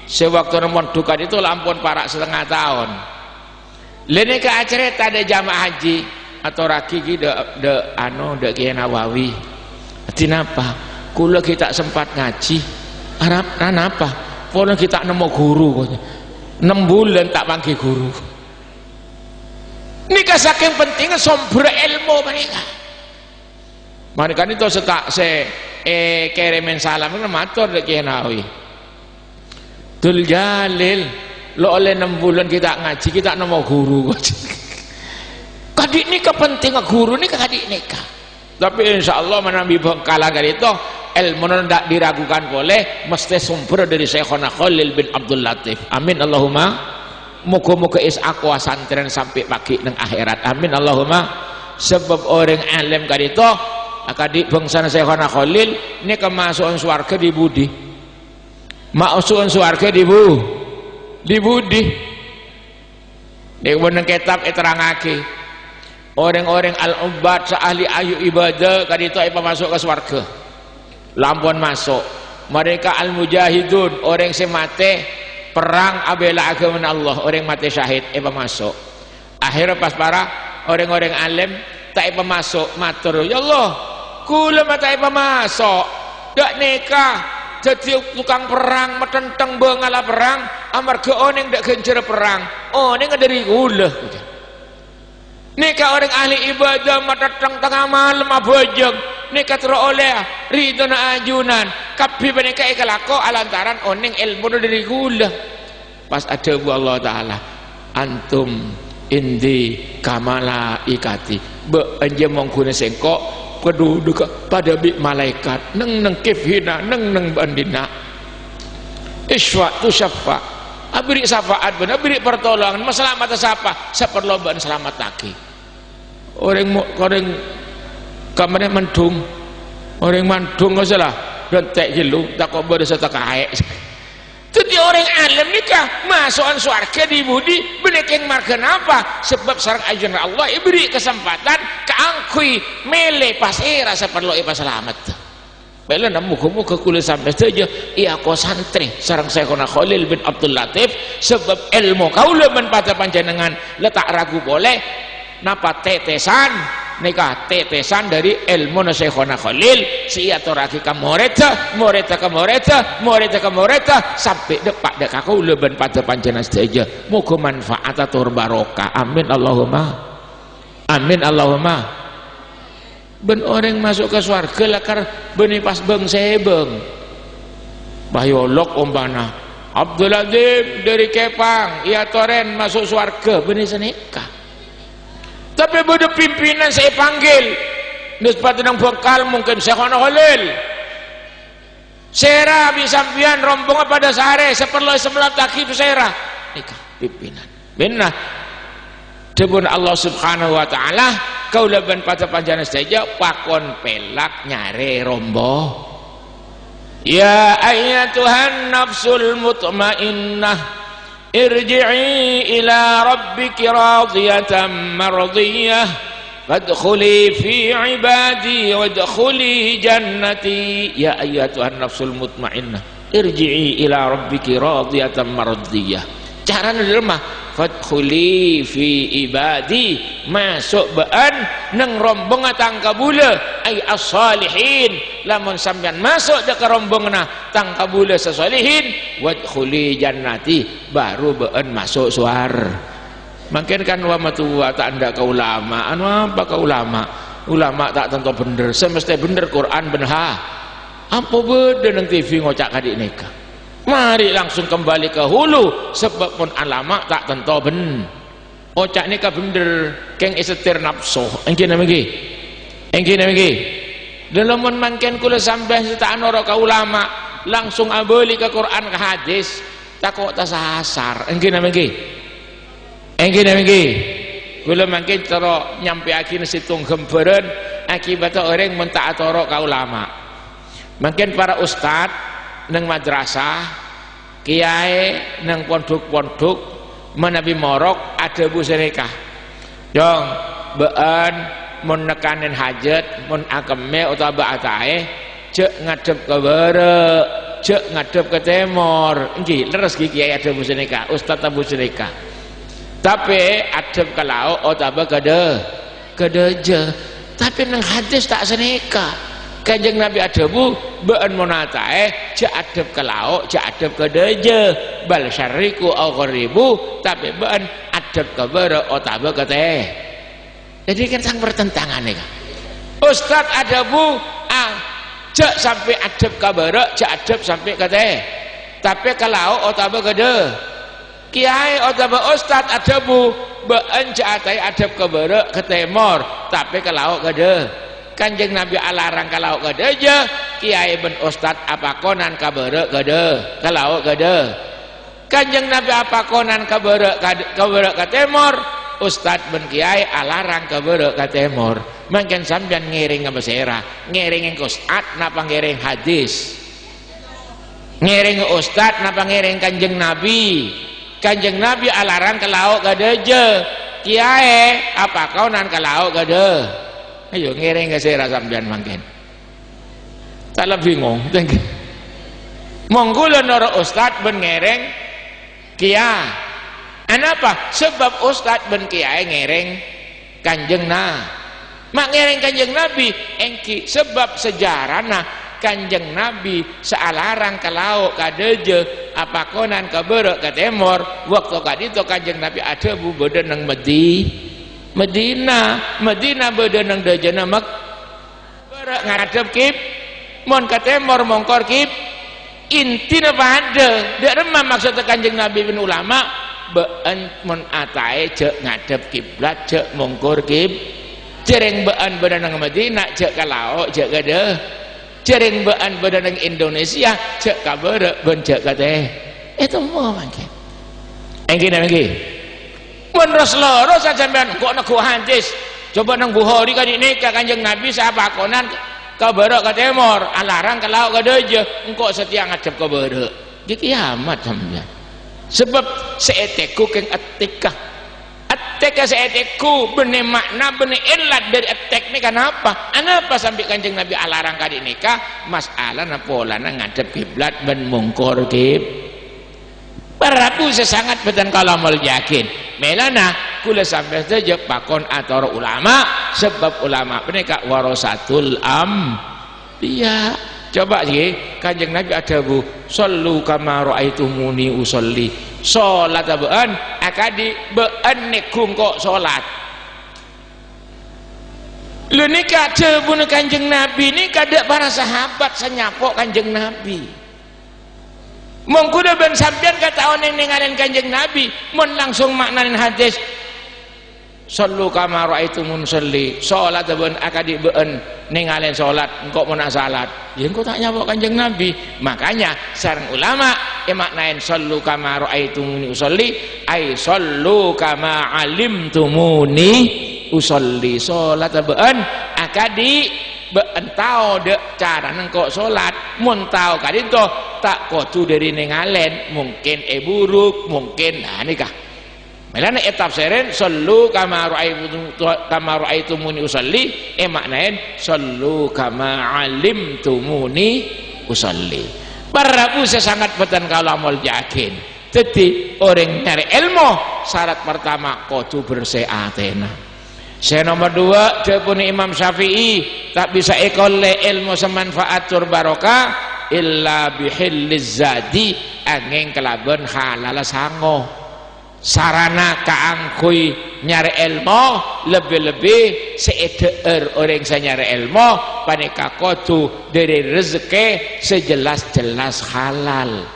sewaktu nemon dukan itu lampun parak setengah tahun. Lene ke acara ada jamaah haji atau raki de Kiai Nawawi. Kenapa? Kula kita sempat ngaji. Arab apa? Pokoknya kita nemu guru. 6 bulan tak panggil guru. Ini saking pentingnya sumber ilmu mereka. Mereka itu setak kirimin salam itu matur de Kiai Nawawi. Dul Jalil lo oleh 6 bulan kita ngaji kita nemu guru kadik ni kepentingan guru ni kadik nikah tapi insyaallah menambi bengkalan dari itu ilmu tidak diragukan boleh mesti sumber dari Syekhona Khalil bin Abdul Latif amin Allahumma muka-muka is aku santren sampai pagi nang akhirat amin Allahumma sebab orang alim kali itu akadik bangsa Syekhona Khalil ni kemasukan swarga di budi maksudun suarga di budi dia benar kitab terangake orang-orang al-ubad seahli ayu ibadah kan itu apa masuk ke suarga lampun masuk mereka al-mujahidun orang semate perang abela agama Allah orang mati syahid apa masuk akhirnya pas para orang-orang alim tak apa masuk matur ya Allah kula mata apa masuk dak nikah jadi tukang perang metenteng bengala perang amarga oneng dak gencer perang oneng dari gula nikah orang ahli ibadah metenteng tengah malam abojeng nikah teroleh ridona ajunan kapi menikah ikalako alantaran oneng ilmu dari gula pas ada bu Allah Ta'ala antum indi kamala ikati be anje mongkune sengkok keduduk pada bi malaikat neng kifhina neng bandina iswa tu syafa abri syafaat bener abri pertolongan masalah mata siapa saperloban selamat lagi orang kamarnya mendung orang mandung nggak salah dan tek gilu tak kau berasa tak kaya jadi orang alim nikah masukan surga di budi benekeng marga apa sebab sarang ajuan Allah beri kesempatan keangkui mele pas era saperlo pas selamat bela muka-muka kulit sampai saja iya kau santri sarang Syekhona Khalil bin Abdul Latif sebab ilmu kau lemen pada panjenengan letak ragu boleh napa tetesan nikah tetesan dari ilmu Syekhona Khalil si atau raki kamoreta sampai depak dek kau lemen pada panjenengan saja muka manfaat atau barokah amin Allahumma ben orang masuk ke surga lakar benih pas beng sebeng bahyolok umpana Abdul Azim dari Kepang ia toren masuk surga benih senikah tapi pada pimpinan saya panggil nisbat nang bekal mungkin Syekhona Khalil sera bisampian rombongan pada sehari seperlu sebelah taki itu sera nikah pimpinan benar debun Allah subhanahu wa ta'ala kau leban pada panjana saja pakon pelak nyare rombo ya ayyatuhan nafsul mutmainnah irji'i ila rabbiki radiyatan mardiyah fadkhuli fi ibadi wadkhuli jannati ya ayyatuhan nafsul mutmainnah irji'i ila rabbiki radiyatan mardiyah caranya lemah fadkhuli fi ibadi masuk baan nang rombongan tangkabula ay as-salihin lamun sampean masuk dek rombongan tangkabula sesalihin wadkhuli jannati baru baan masuk suar makin kan wa matua tak anda ke ulama anu apa ke ulama tak tentu bener semesti bener Quran benha apa beda nang TV ngocak kadik nikah mari langsung kembali ke hulu sebab pun alama tak tentu ben ocak ni ka bener keng isetir nafsu engkina megi dalam mangken kula sampai setaan ora ka ulama langsung abeli ke Quran ke hadis tak kok tak sasar engkina megi kula mangken cara nyampe akhir situng gemberen akibat orang mentak atoro ka ulama mangken para ustad nang madrasah kiai nang pondok-pondok menabi morok ada bu serekah dong bean mun nekanin hajat mun akeme utawa ba'atae cek ngadep ke bare cek ngadep ke timur nggih leres ki kiai ada bu serekah ustaz abu serekah tapi adep ke laut utawa ke deje tapi nang hadis tak serekah Kanjeng Nabi adabu bean monatae cak adab ke lauk cak adab ke deje bal syariku au gharibu tapi bean adab ke bara otaba ke teh jadi kan sang pertentangan nih Ustaz adabu cak sampai adab ke bara cak adab sampai ke teh tapi ke lauk otaba ke de kiai otaba Ustaz adabu bean cak atai adab ke bara ke temor tapi ke lauk ke de Kanjeng Nabi alarang kalau gede aja kiai ben ustad apa konan kabere gede kalau gede Kanjeng Nabi apa konan kabere ke timur ustad ben kiai alarang kabere ke timur mungkin sampean ngiring ke besera ngiring ke ustad napa ngiring hadis ngiring ustad napa ngiring Kanjeng Nabi alarang kalau gede aja kiai apa konan kalau gede ayo ngiring ke sera sampean mangken salah bingung monggo nara ustad ben ngiring kiai anapa sebab ustad ben kiai ngiring Kanjeng mak ngiring Kanjeng Nabi engki sebab sejarahna Kanjeng Nabi sealarang ke lauk kadeje apa konan ke berek ke timur waktu kadito Kanjeng Nabi ada bu badan nang Medina beda nang dajana mak berak ngadep kip mon ka timur mongkor kip intina pada dak remah maksud Kanjeng Nabi bin ulama bean mon atae cek ngadep kiblat cek mongkor kip cereng bean beda nang Medina cek ka lauk cek gede Jering bean badan Indonesia cek kabar bencek kate itu mau mangke engke nangge mun Rasulullah sampean kok nek hadis coba nang Bukhari ka nikah Kanjeng Nabi sahabakonan kabar ka timur alarang ka laut ka deje engko setia ngadep kabar di kiamat sampean sebab seeteku keng etika etika seeteku benih makna benih ilat dari etek ini kenapa kenapa sampai Kanjeng Nabi alarang kali nikah masalah na polana ngadep kiblat ben mungkur kib Prabu sesangat betan kalau mal yakin melana kula sampai saja pakon atau ulama sebab ulama mereka warasatul dia coba sih Kanjeng Nabi ada bu sallu kama raaitumuni usolli salat bean akadi bean nekung kok salat lu nikah cebun Kanjeng Nabi ni kada para sahabat senyapok Kanjeng Nabi mengkuda ben sampean kata oneng ninggalin Kanjeng Nabi mun langsung maknain hadis sallu kama raaitumuni usolli salat bean akadi bean ninggalin salat engkau mau nak salat ya engkau tak nyapok Kanjeng Nabi makanya sareng ulama maknain sallu kama raaitumuni usolli ay sallu kama alimtumuni usolli salat bean akadi bean tau de cara engkau salat mun tau kadito tak kudu dari ningalen mungkin buruk mungkin nah nikah melana tafsirin sallu kama raaitumuni usolli maknain sallu kama alimtumuni usolli Prabu sesangat betan kalau amal yakin jadi orang nyari ilmu syarat pertama kudu bersih atena saya nomor dua jepun Imam Syafi'i tak bisa ikole ilmu semanfaat tur barokah illa bihilliz zadi angin kelaban halal sango sarana kaangkui nyari ilmu lebih-lebih seeder orang saya nyari ilmu panika kudu dari rezeki sejelas-jelas halal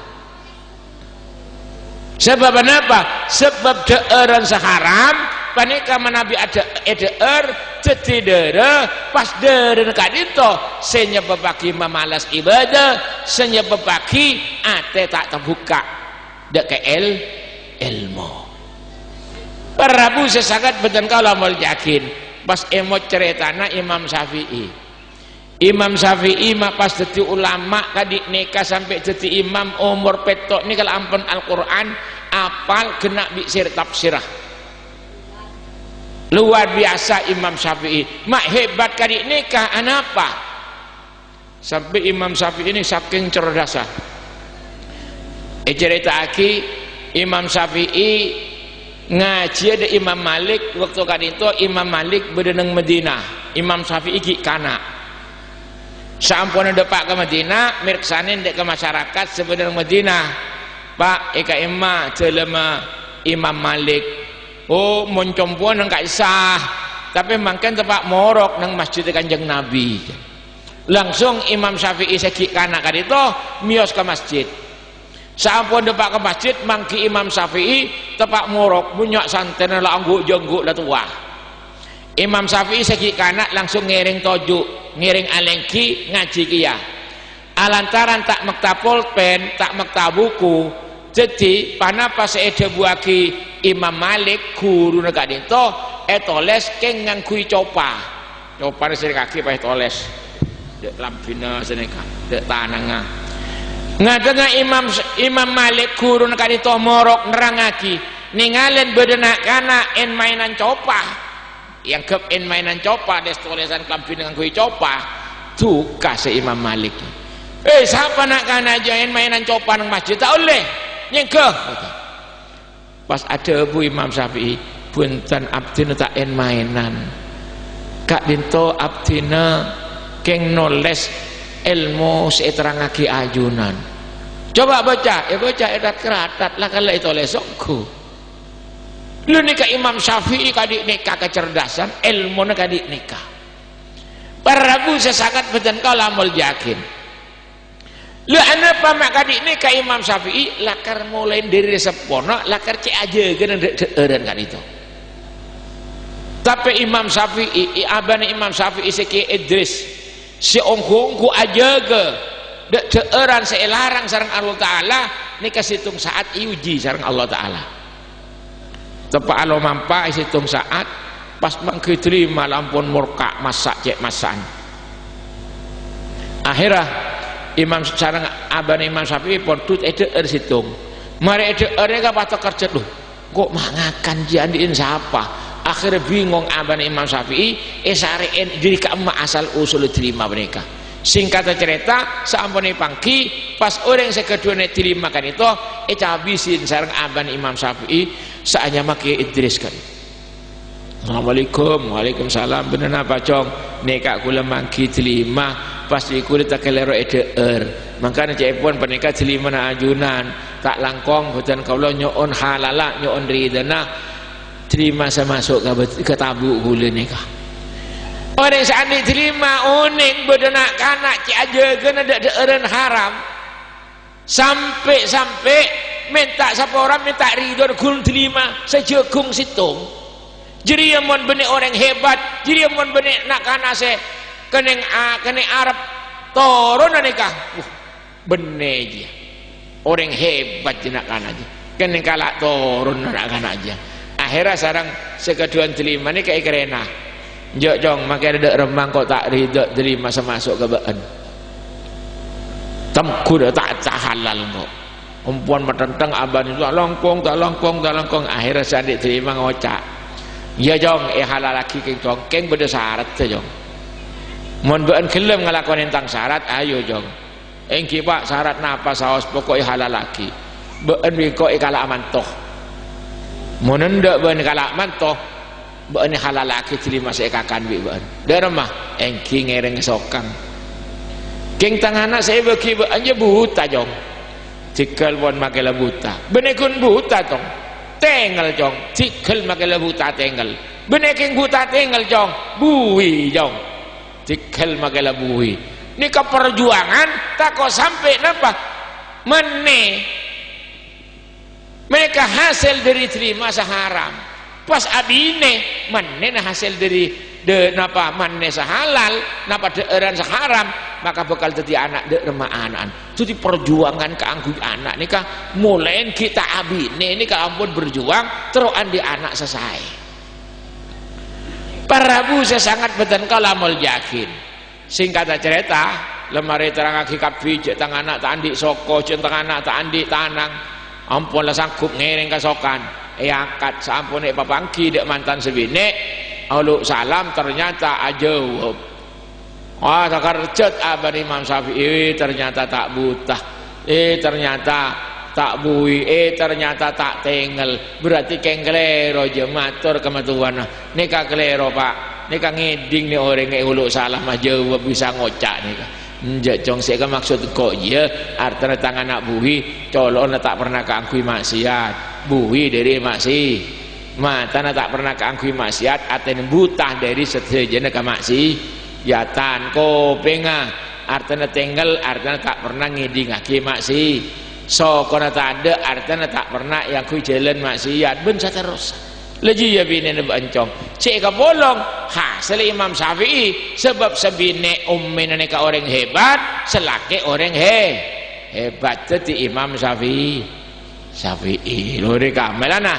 sebab apa? Sebab deeran seharam panika manabi ada eder jadi dere pas dere kadito senyebabaki memalas ibadah senyebabaki ate tak terbuka dek ilmu Prabu sesangat betul kalau mau yakin pas emot ceritana Imam Syafi'i mah pas jadi ulama kadik nikah sampai jadi imam umur petok ini kalau ampun Al-Quran apal kena biksir tafsirah luar biasa Imam Syafi'i mak hebat kadik nikah anapa sampai Imam Syafi'i ini saking cerdasah cerita aki Imam Syafi'i ngaji ada Imam Malik waktu kan itu Imam Malik berdenang Medina Imam Syafi'i ki kana sampun depak ke Medina mirksanin dek ke masyarakat sebenarnya Medina Pak eka imma jelema Imam Malik oh moncompuan nang gak sah tapi mangken tepak morok nang masjid Kanjeng Nabi langsung Imam Syafi'i seki kana kan itu mios ke masjid sampun depak ke masjid mangki Imam Syafi'i tepak morok bunyak santen la angguk jengguk la tua Imam Syafi'i seki kanak langsung ngiring tojuk ngiring alengki ngaji kia alantaran tak mekta pulpen tak mekta buku jadi panapa seede buaki Imam Malik guru negara itu etoles keng ngangkui copa sering kaki pakai toles dek lampina seneka dek tananga ngadengah Imam Malik guru negara itu morok nerangaki ningalen bedenak kana en mainan copa yang ke en mainan copa des tulisan kelampin dengan kui copa tuh kasih Imam Malik siapa nak kana aja en mainan copa nang masjid tak oleh nyengkeh pas ada bu Imam Syafi'i punten abdina tak en mainan kak dinto abdina keng noles ilmu seterangaki ajunan coba baca baca edat keratat lah kalau itu lesokku lu nikah Imam Syafi'i kadik nikah kecerdasan ilmu kadik nikah Prabu sesangat betul kau lamul yakin lu anapa mak kadik nikah Imam Syafi'i lakar mulai dari sepono lakar cek aja kan kan itu tapi Imam Syafi'i abang Imam Syafi'i seki Idris si ongku aja ke dek ceeran seelarang sareng Allah Ta'ala nika situng saat iuji sareng Allah Ta'ala tepak alo mampa situng saat pas mangke terima lampun murka masak cek masan akhirah imam sareng aban Imam Syafi'i pun tut edeer situng mari edeer nika patok kerja loh kok mangakan jandiin siapa akhirnya bingung aban Imam Syafi'i sariin jadi keemah asal usul terima mereka singkat cerita sampun pangki pas orang sekedua terima kan itu habisin sareng aban Imam Syafi'i saatnya make Idris kan Assalamualaikum waalaikumsalam bener apa cong neka kula mangki terima pas kulit tak kelero edeer makanya cepon penika terima na ajunan tak langkong buatan kaulah nyoon halala nyoon ridana terima saya masuk ke tabu gula nikah orang seandainya terima uning bedenak kanak ci aja kena deeren haram sampai minta siapa orang minta ridho gul terima sejagung situng jadi yang benih orang hebat jadi yang benih nak kana se kena Arab turun nikah benih dia orang hebat jenak kana aja kena kalak turun nak kana aja akhirnya sarang sekeduan terima ini kayak kerena jong makai ada remang kok tak ridho terima masuk ke baan temku dah tak halal kok umpuan matentang aban itu tak longkong akhirnya saya diterima ngocak ya jong halal lagi keng jong keng beda syarat tu jong mohon baan kelem ngelakonin tentang syarat ayo jong engki pak syarat napa saos pokok halal lagi baan kok kalah aman toh menendak ban kalak mantoh ban halal laki terima saya kakan bi ban dari mah engki ngereng sokang keng tangana saya bagi anja buta jong cikal bon makela buta benekun buta tong tengel jong cikal makela buta tengel beneking buta tengel jong bui jong cikal makela bui ini keperjuangan tak kok sampai napa meneh mereka hasil dari terima seharam pas abine mana hasil dari napa mana sehalal napa deeran seharam maka bakal jadi anak derma anak itu di perjuangan keanggup anak nikah mulai kita abine ini kalau ampun berjuang teruan di anak selesai para bu sangat beten kalamul yakin singkat cerita lemari terang hakikat bijak tang anak tak andik soko centang anak tak andik tanang ampun lah sanggup ngereng kasokan angkat sampun papangki dek mantan sebine aluk salam ternyata ajawab wah tak kerjat aban Imam Syafi'i ternyata tak buta ternyata tak bui ternyata tak tengel berarti kenglero jematur kematuan nika kelero pak nika ngeding nih orang uluk salam ajawab bisa ngocak nika njak jong saya maksud kok ya artinya tangan anak buhi colon tak pernah keangkui maksiat buhi dari mata tak pernah keangkui maksiat aten butah dari sejenis kemaksiatan kopenga artinya tinggal artinya tak pernah ngidingake maksi so kona tak ada artinya tak pernah yang kui jalan maksiat ben terus leji ya bini nebancong cek bolong hasil Imam Syafi'i sebab sebine ummin neka orang hebat selake orang hebat jadi Imam Syafi'i lori kamelana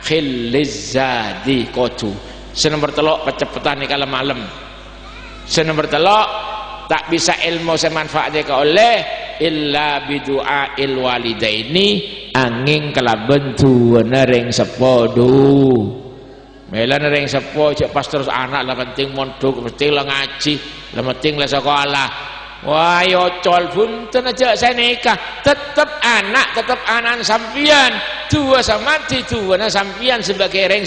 khilizadi kotu senomor telok kecepatan nika malam senomor telok tak bisa ilmu semanfaatnya ke oleh illa bidu'a il walidaini angin kelaben tuwana ring sepodo melan ring sepo cek pas terus anak lah penting mondok penting lah ngaji lah penting lah sekolah wah yo col punten aja saya nikah tetap anak sampian tua sama tuwana sampian sebagai ring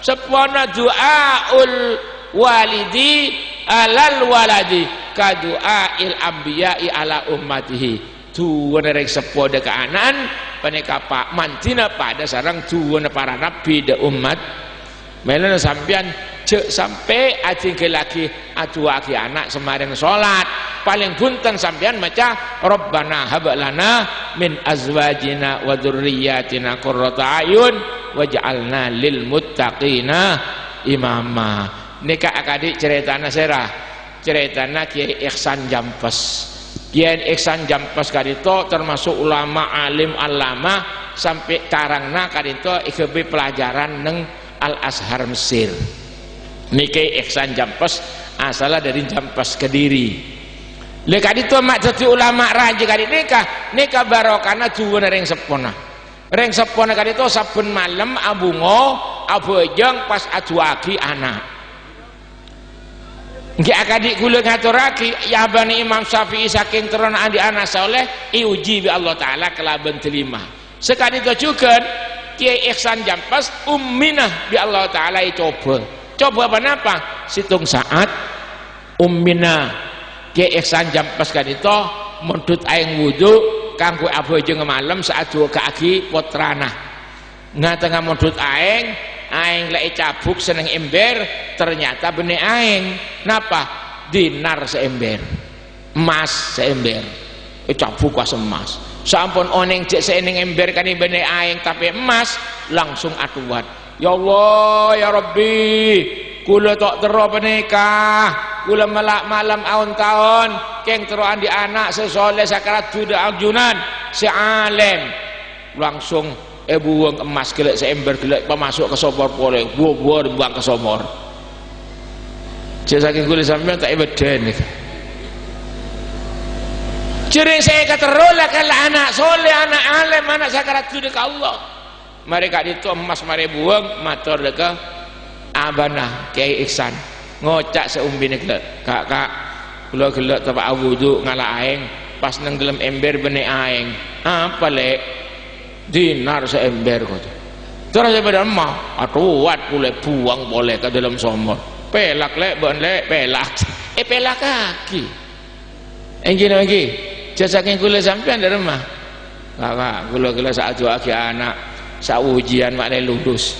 sepona du'aul walidi alal waladi kadu'a il anbiya'i ala ummatihi tuwana ring sepoda kaanan paneka pak mantina pada sarang tuwana para nabi de umat melana sampean cek sampai ajing ke laki atuaki anak semarin sholat paling punten sampean maca Rabbana habalana min azwajina wa dzurriyyatina qurrata ayun waj'alna lil muttaqina imama nikah akadik ceritana serah ceritana Kiai Ihsan Jampes. Kiai Ihsan Jampes kadito termasuk ulama alim alama sampai karangna kadito ikebe pelajaran neng Al Azhar Mesir. Niki Ihsan Jampes asalnya dari Jampes Kediri. Leka itu mak jadi ulama raja kali nikah barokana juwana reng sepona kali itu saben malam abungo abojeng pas ajuaki anak nggih akadik kula ngaturaki ya bani Imam Syafi'i saking teronaan di anak soleh iuji bi Allah taala kelaban telima sekali itu juga Kiai Ihsan Jampes umminah bi Allah taala coba apa situng saat umminah Kiai Ihsan Jampes kan itu mundut aing wudu kanggo abojeng malam saat dua kaki putrana tengah mundut aing lek cabuk seneng ember ternyata benih aing napa dinar seember emas seember cabuk was emas sampun oneng cek seening ember kan benih aing tapi emas langsung atuat ya Allah ya Rabbi kula tok tero penikah kula melak malam tahun keng teroan di anak sesoleh sakarat juda ajunan si alim langsung buang emas gelek seember gelek pemasuk ke sobor boleh buang ke sobor saking kula sampeyan tak beden ciri saya keterolah kalau anak soleh anak alim anak sakarat juda ke Allah mereka itu emas mari buang matur deka abana Kiai Ihsan ngocak seumbine gelek kak kula gelek tepak wudu ngalah aing pas nang dalam ember benih aing apa lek dinar seember kok terus pada emah atuat boleh buang boleh ke dalam somor pelak lek bon lek pelak pelak kaki enggi jasaking kula sampean dari rumah kakak kula saat juaki anak sak ujian mak lulus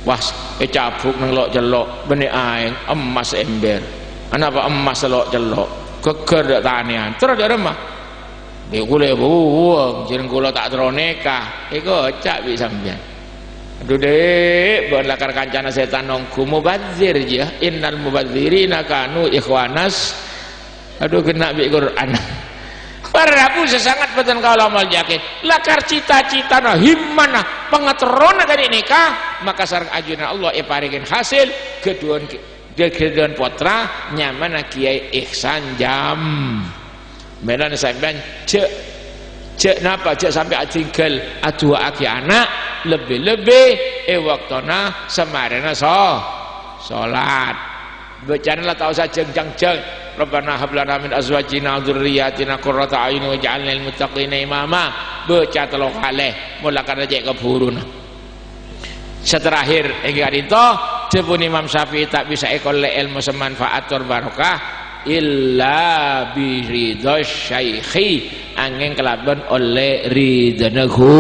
was cabuk nang lok jelok benih aing emas ember kenapa emas lok jelok geger dak tanian terus dari rumah dia kule buang jeneng kula tak tero nikah iku cak bi sampean aduh dek bon lakar kancana setan nongku mubadzir ya innal mubadzirina kanu ikhwanas aduh kena bi Quran para rabu sesangat betul kalau amal yakin lakar cita-cita nah himmana pengeterona kali nikah maka sareng ajunan Allah paringin hasil keduan potra nyamana Kiai Ihsan Jam medan sampean cek napa cek sampai atinggal adua aki anak lebih-lebih waktuna semarena salat bacana lah tak usah jeng Rabbana hab lana min azwajina wa dzurriyyatina qurrata a'yun waj'alna lil muttaqina imama baca telo kalih mula kana cek keburun seterakhir engke itu jebun Imam Syafi'i tak bisa ekole ilmu semanfaat tur barokah illa bi ridha syaikhi angin kelaban oleh ridhanehu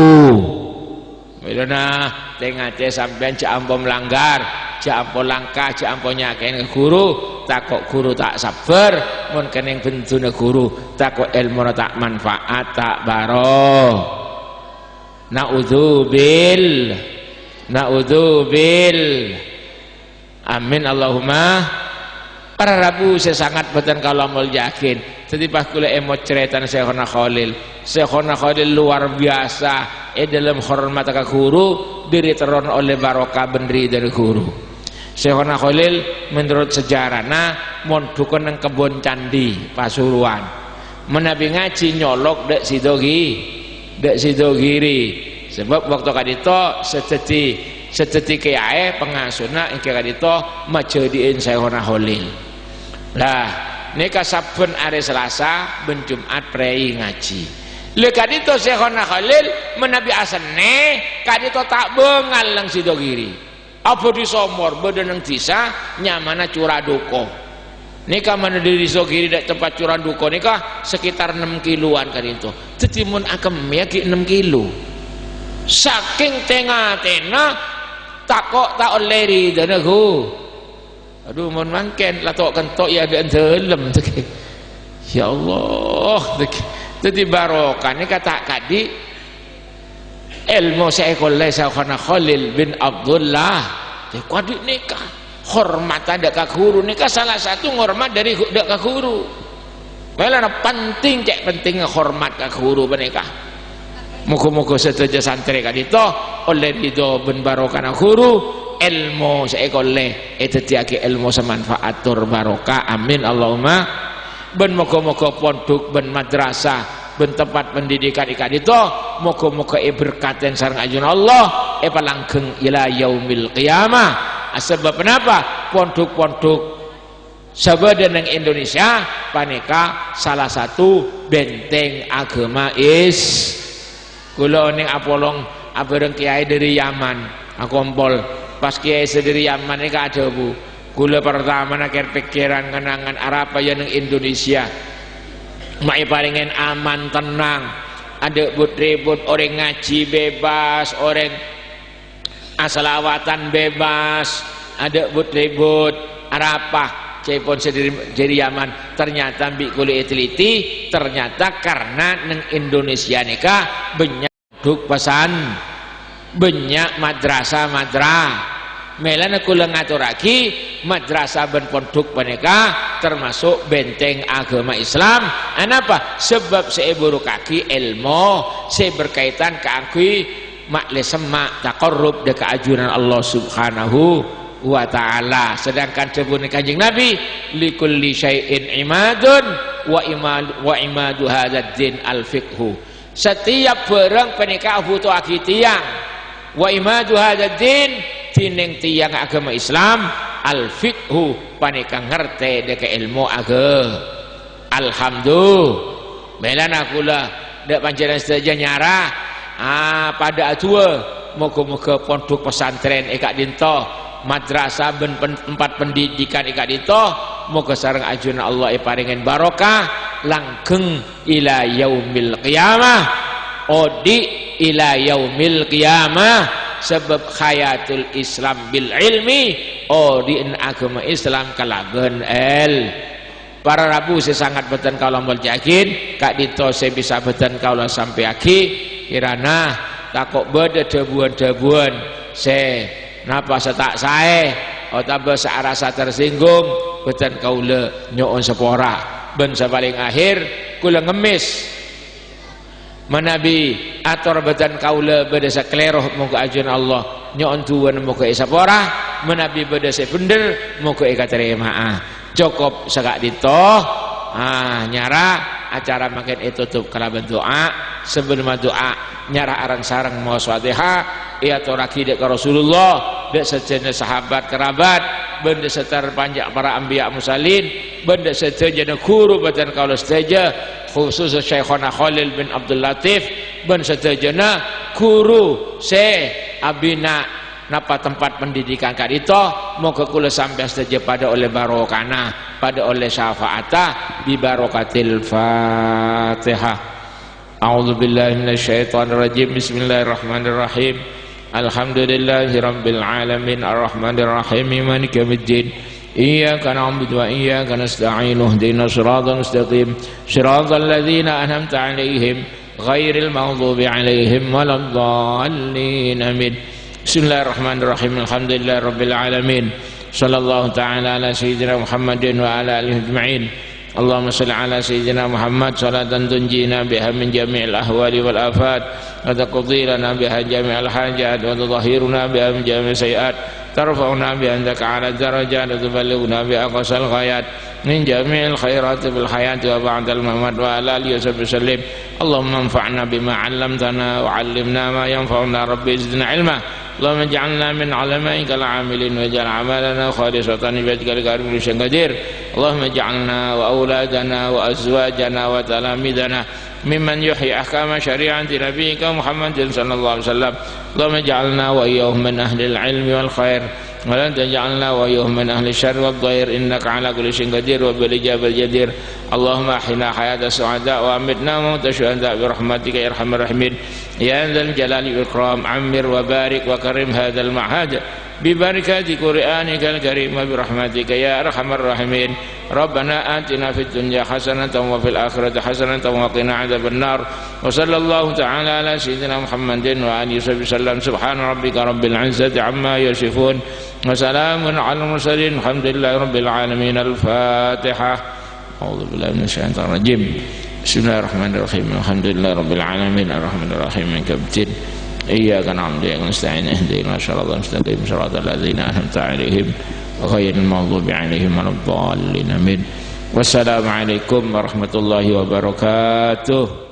bedana tengate sampean cak ampo melanggar cak ampo langkah cak ampo nyaken ke guru takok guru tak sabar mun kening bendune guru takok ilmu tak manfaat tak baro naudzubil amin Allahumma para rabu sesangat beten kalau mau yakin jadi pas kula emot cerita Syekhona Khalil luar biasa dalam hormat ke guru diri teron oleh barokah benri dari guru Syekhona Khalil menurut sejarah mon dukun nang kebon candi Pasuruan menabi ngaji nyolok dek sidogiri sebab waktu kadito seteti kiai pengasuna engke kadito majadiin Syekhona Khalil lah nika saben hari Selasa ben Jumat prei ngaji le kadito Syekhona Khalil menabi asene kadito tak bengal lang sidogiri apa di somor bedeneng disa nyamana Curaduko nika mana di sidogiri dak tempat Curaduko nika sekitar 6 kiloan kadito dadi mun akem ya ki 6 kilo saking tengah-tengah takok tak oleh ridhanehu aduh mun mangken latok kentok ya ada dalam ya Allah jadi barokah ini kata kadi ilmu Syekhona Khalil bin Abdullah kadi nikah hormat ada ka guru nika salah satu hormat dari ka guru. Malah penting cek penting hormat ka guru menika. Muga-muga sedaya santri kadito oleh ridho ben barokah guru ilmu saya oleh itu tiaki ilmu semanfaat tur barokah amin Allahumma. Ben moga-moga pondok ben madrasah ben tempat pendidikan kadito moga-moga berkaten sareng ajun Allah palanggeng ila yaumil qiyamah. Sebab kenapa pondok-pondok sabadan yang Indonesia paneka salah satu benteng agama kula ning apolong abareng kiai dari Yaman akompol pas kiai dari Yaman iki ada Bu kula pertama nakir pikiran kenangan Arab ya ning Indonesia mai paringen aman tenang ada ribut orang ngaji bebas orang asalawatan bebas ada ribut Arapah cepon dari Yaman ternyata mbik kulit teliti ternyata karena neng Indonesia nika banyak duk pesan banyak madrasah melana kula ngaturaki madrasah ben pondok paneka termasuk benteng agama Islam. Anapa? Sebab saya buru kaki ilmu saya berkaitan keakui makle semak taqarrub de keajuran Allah Subhanahu wa ta'ala. Sedangkan sebut Kanjeng Nabi likulli syai'in imadun wa imadu hadzal din al fiqhu. Setiap barang penikah butuh akitiang wa imadu hadzal din tining tiang agama Islam al fiqhu panika ngerti deke ilmu agama. Alhamdulillah melana kula dak panjenengan sedaya nyarah pada atua moga-moga pondok pesantren eka dinto madrasah ben tempat pendidikan eka dinto moga sareng ajuna Allah paringen barokah langgeng ila yaumil qiyamah odi ila yaumil qiyamah. Sebab khayatul Islam bil ilmi odi agama Islam kalaben para rabu saya sangat beten kalau mau yakin kak dito saya bisa beten kalau sampai aki kirana takut beda debuan saya napa setak saya otaba searasa tersinggung beten kaula nyoon sepora ben sabaling akhir kula ngemis manabi ator beten kaula beda sakleroh muka ajun Allah nyoon tuan muka isapora menabi beda saya bener muka ika terima cukup sagak dito nyara acara makin itu tutup kalaban doa sebelum doa nyara arang sarang mau Fatihah ia toraki dek Rasulullah dek sejenis sahabat kerabat benda setar panjang para anbiya musalin benda sejenis guru batan kaulah sejenis khusus Syekhona Khalil bin Abdul Latif ben sejenis guru abina napa tempat pendidikan kadito moga kula sampai saja pada oleh barokana pada oleh syafaatah bi barokatil Fatihah. A'udzu billahi minasyaitonir rajim. Bismillahirrahmanirrahim. Alhamdulillahirabbil alamin arrahmanir rahim maliki yaumiddin. Iyyaka na'budu wa iyyaka nasta'in ihdinas siratal mustaqim siratal ladzina an'amta 'alaihim ghairil maghdubi 'alaihim waladdallin. Amin. Bismillahirrahmanirrahim. Alhamdulillahirabbil alamin. Sallallahu ta'ala ala sayyidina Muhammadin wa ala alihi ajma'in. Allahumma shalli ala sayyidina Muhammad salatan tunjina biha min jami'il ahwali wal afat wa taqdi lana biha jami'al hajat wa tudahhiruna biha min jami'is sayiat tarfa'una bi andaka ala darajat wa tuballighuna bi aqsal ghayat min jami'il khairat bil hayat wa ba'dal mamat wa ala alihi wasallam. Allahumma anfa'na bima 'allamtana wa 'allimna ma yanfa'una rabbi zidna ilma. Allahumma ij'alna min 'ulamaika al-'amilin waj'al 'amalana khalisatan liwajhika al-karim al-qadir. Allahumma ij'alna wa auladana wa azwajana wa talamidana mimman yuhyi ahkama syari'ati nabiyyika Muhammadin sallallahu alaihi wasallam. Allahumma ij'alna wa iyyahum min ahli al-'ilmi wal khair wa la taj'alna wa iyyahum min ahli syarri wad dhair innaka 'ala kulli syai'in qadir wa bil ijabati jadir. Allahumma ahyina hayata su'ada wa amitna mauta syuhada bi rahmatika ya arhamar rahimin ya dzal jalali wal ikram. Ammir wa barik wa karim hadzal ma'had bi barakati qur'anikal karim bi rahmatika ya arhamar rahimin. Rabbana atina fid dunya hasanatan wa fil akhirati hasanatan wa qina adzabannar. Wa sallallahu ta'ala ala sayyidina Muhammadin wa alihi wasallam. Subhana rabbika rabbil izzati amma yasifun وسلام على المرسلين الحمد لله رب العالمين. الفاتحة. أعوذ بالله من الشيطان الرجيم. بسم الله الرحمن الرحيم. الحمد لله رب العالمين الرحمن الرحيم مالك يوم الدين إياك نعبد وإياك نستعين اهدنا الصراط المستقيم صراط الذين أنعمت عليهم غير المغضوب عليهم ولا الضالين آمين. Wassalamualaikum warahmatullahi wabarakatuh.